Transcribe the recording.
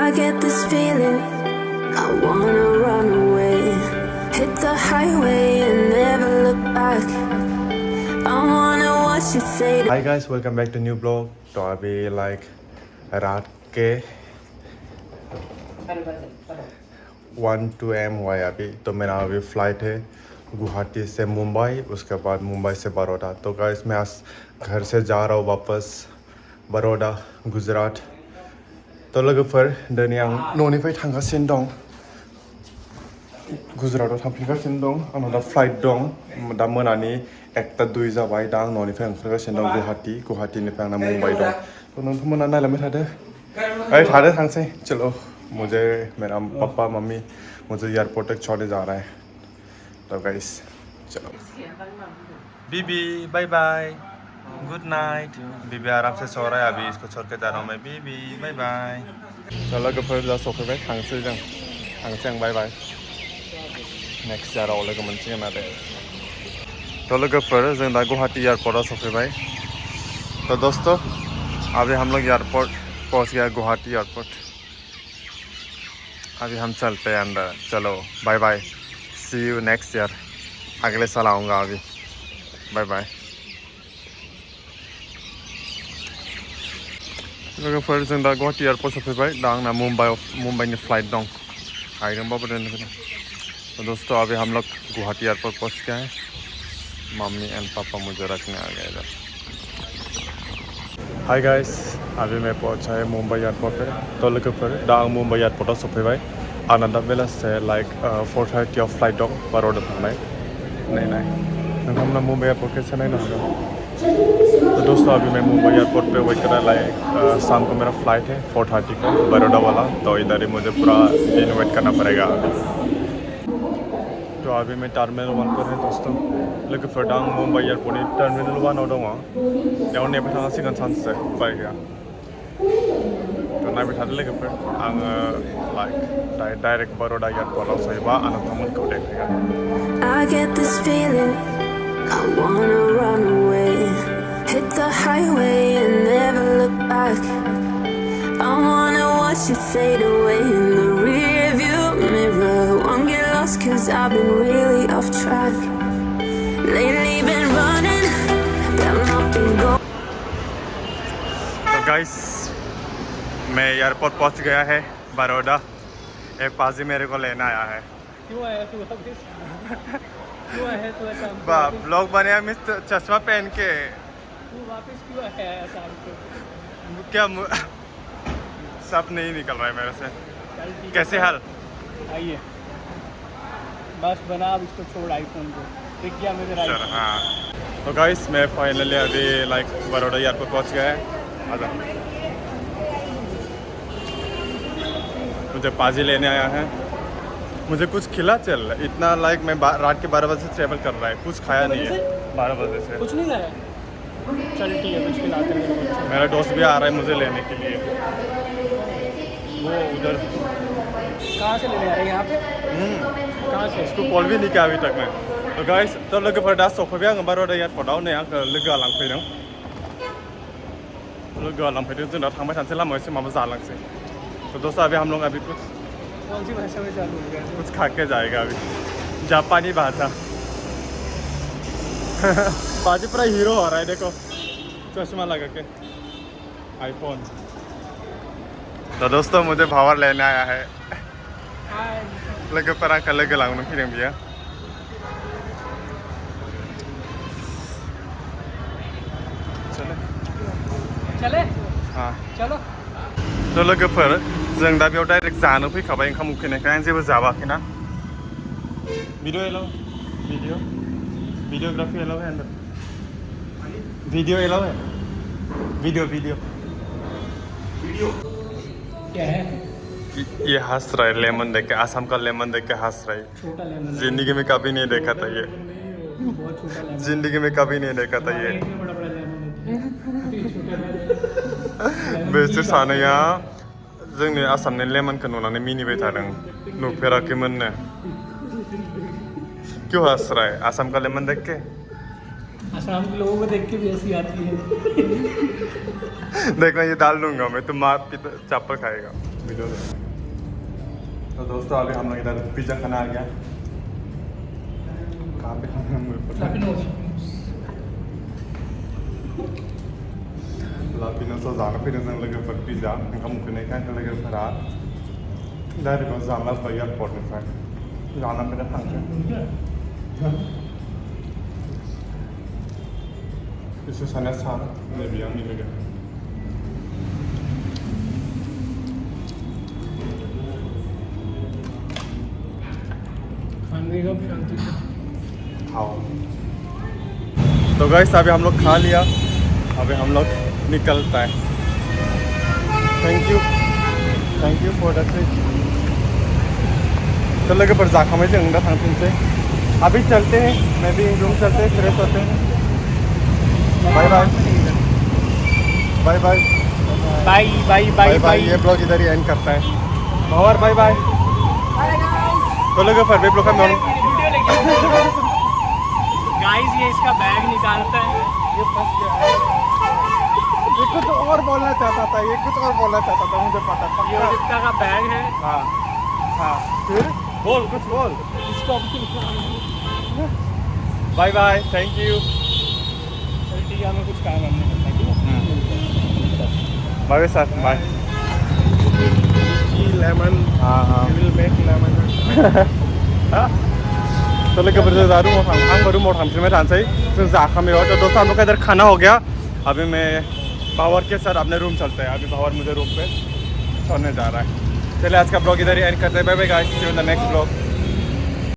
I get this feeling I wanna run away, hit the highway and never look back. I wanna watch it fade. Hi guys, welcome back to new vlog. तो अभी like रात के 1-2 AM हुआ है अभी। तो मेरा अभी फ्लाइट है गुवाहाटी से मुंबई, उसके बाद मुंबई से बड़ौदा। तो गाइस मैं आज घर से जा रहा हूँ वापस बड़ौदा गुजरात। तो लोगोफोर दिनै आं न'निफ्राय थांगासिनो दं गुजराताव थांफिनगासिनो दं। आंनाव दा फ्लाइट दं, दा मोनानि 1:02 जाबाय। दा आं न'निफ्राय ओंखारगासिनो दं गुवाहाटीनिफ्राय आंना मुंबई दं। तो नोंथांमोना नायलांबाय थादो, थादो थांसै। चलो मुझे मेरा पापा मम्मी मुझे एयरपोर्ट तक छोड़ने जा रहा है। तो गाइस चलो बीबी बाय बाय, गुड नाइट। बीबी आराम से सो रहा है, अभी इसको छोड़ के जा रहा हूँ मैं। बीबी बाय बाय। तो लोगोफोर दा सफैबाय, थांसै आं बाय बाय। नेक्स्ट इयाराव लोगो मोनसिगोन आरो। तो लोगोफोर जों दा गुवाहाटी एयरपोर्टआव सफैबाय। तो दोस्तों अभी हम लोग एयरपोर्ट पहुँच गया, गुवाहाटी एयरपोर्ट। अभी हम चलते हैं अंदर। चलो bye bye, see you next year. अगले साल आऊँगा अभी। Bye bye. लोगोफोर जों दा गुवाहाटी एयरपोर्ट सफैबाय। दा आंना मुंबईनि फ्लाइट दं, आइदोंबाबो दोनगोन। तो दोस्तों अभी हम लोग गुवाहाटी एयरपोर्ट पहुँच गए हैं। मम्मी एंड पापा मुझे रखने आ गए इधर। हाय गाइस, अभी मैं पहुंचा है मुंबई एयरपोर्ट पे। तो लोगोफोर दा आं मुंबई एयरपोर्टआव सफैबाय। आंना दा बेलासे लाइक 4:30 आव फ्लाइट दं बड़ौदा थांनाय। नाय नोंथांमोना मुंबई एयरपोर्ट कैसे नायनो हागोन। तो दोस्तों अभी मैं मुंबई एयरपोर्ट पे वेट कर रहा। लाइक शाम को मेरा फ्लाइट है 4:30 को बड़ौदा वाला। तो इधर ही मुझे पूरा दिन वेट करना पड़ेगा अभी। तो अभी मैं टर्मिनल 1 पर है दोस्तों। लोगोफोर दा आं मुंबई एयरपोर्टनि टर्मिनल 1 आव दङ। बेयाव नेबाय थानांसिगोन सानसे, उपाय गैया। तो नायबाय थादो लोगोफोर, आङो लाइक डाइरेक्ट बड़ौदा एयरपोर्टआव सहैबा आं नोंथांमोनखौ देखायगोन। I get this feeling I wanna run away, hit the highway and never look back. I wanna watch it fade away in the rearview mirror. Won't get lost cause I've been really off track. Lately been running, but I'm not been going. तो guys मैं airport पहुंच गया है बड़ौदा। एक पाजी मेरे को लेना आया है। क्यों आया तू वापस? क्यों आया तू ऐसा? ब्लॉग बनाया मैं चश्मा पहन के। तू वापस क्यों आया ऐसा? क्या सब नहीं निकल रहा है मेरे से। कैसे हाल? आइए बस बना, अब इसको छोड़ आईफोन को। देख गया मेरे राइट। हाँ तो गाइस मैं फाइनली अभी लाइक बड़ौदा एयरपोर्ट पहुंच गया है। आजा, मुझे पाजी लेने आया है। मुझे कुछ खिला चल, इतना लाइक मैं रात के 12 बजे से ट्रैवल कर रहा है, कुछ खाया नहीं है 12 बजे से। कुछ नहीं खाया? चल ठीक है, कुछ खिलाते हैं। मेरा दोस्त भी आ रहा है मुझे लेने के लिए। वो उधर कहाँ से लेने आ रहे हैं? यहाँ पे कहाँ से? इसको कॉल भी नहीं किया अभी तक मैं। तो गाइस तो लोगोफोर दा सफैबाय आं बड़ौदा एयरपोर्टआव। नै आंखौ लोगोआ लांफैदों। लोगोआ लांफैदों, जों दा थांबाय थानोसै, लामायाव एसे माबा जालांसै। तो दोस्तों अभी हम लोग अभी कुछ कौन सी भाषा में चालू हो गया? कुछ खा के जाएगा अभी, जापानी भाषा। पाजी पूरा हीरो हो रहा है, देखो चश्मा लगा के, आईफोन। तो दोस्तों मुझे भावर लेने आया है। लोगोफोर आंखौ लोगो लांनो फैदों बियो। चले? हाँ चलो। तो लोगोफोर जों दा बेयाव डाइरेक्ट जानो फैखाबाय ओंखाम उखैनायखाय। आं जेबो जाबाखैना। वीडियो एलाउ, वीडियोग्राफी एलाउ है अंदर? वीडियो एलाउ है? वीडियो क्या है? ये हंस रहा है लेमन देख के, आसाम का लेमन देख के हंस रहा है। छोटा लेमन। जिंदगी में कभी नहीं देखा था ये, बहुत छोटा लेमन। जिंदगी में कभी नहीं देखा था ये। बड़ा बड़ा लेमन। बेसो सानैया जोंनि आसामनि लेमनखौ नुनानै मिनिबाय थादों, नुफेराखैमोननो। क्यों हंस रहा है आसाम का लेमन देख के? आसाम के लोगों को देख के भी ऐसी आती है। देखना ये डाल दूंगा मैं, तुम मार चापल खाएगा वीडियो में। तो दोस्तों अभी हम लोग इधर पिज्ज़ा खाना आ गया। कहाँ पे खाना है मुझे पता नहीं। Lapinos so sagen, für den Lage für Pizza, dann kann man kein Lage für Rad. Da die uns sagen, was bei ihr Portefeuille. जाना मेरा खाना इससे सने सारा ने भी हम मिलेगा खाने का शांति से खाओ। तो गाइस अभी हम लोग खा लिया, अभी हम लोग निकलता है। Thank you for the trip. तो लगे पर जाखा में जंगा था तुमसे अभी चलते हैं, मैं भी रूम चलते हैं, फ्रेश होते हैं। Bye bye bye bye bye bye bye bye. ये ब्लॉग इधर ही एंड करता है और बाय बाय। तो लगे पर भी ब्लॉग का गाइस ये इसका बैग निकालता है, ये फंस गया है। ये कुछ और बोलना चाहता था, मुझे पता था। ये जितना का बैग है। हाँ हाँ फिर बोल कुछ बोल। इसको बाय बाय थैंक यू। ठीक है, हमें कुछ काम हमने करना है, ठीक है? Bye sir bye. लेमन हाँ हाँ विल मेक लेमन। तो लेकर बरसे दारू मोट हम करूँ मोट हमसे मैं थानसे फिर जाखा में हो। तो दोस्तों हम लोग का इधर खाना हो गया, अभी मैं भावर के साथ अपने रूम चलते हैं। अभी भावर मुझे रूम पे छोड़ने जा रहा है। चलिए आज का ब्लॉग इधर ही एंड करते हैं। Bye bye guys, see you in the next blog.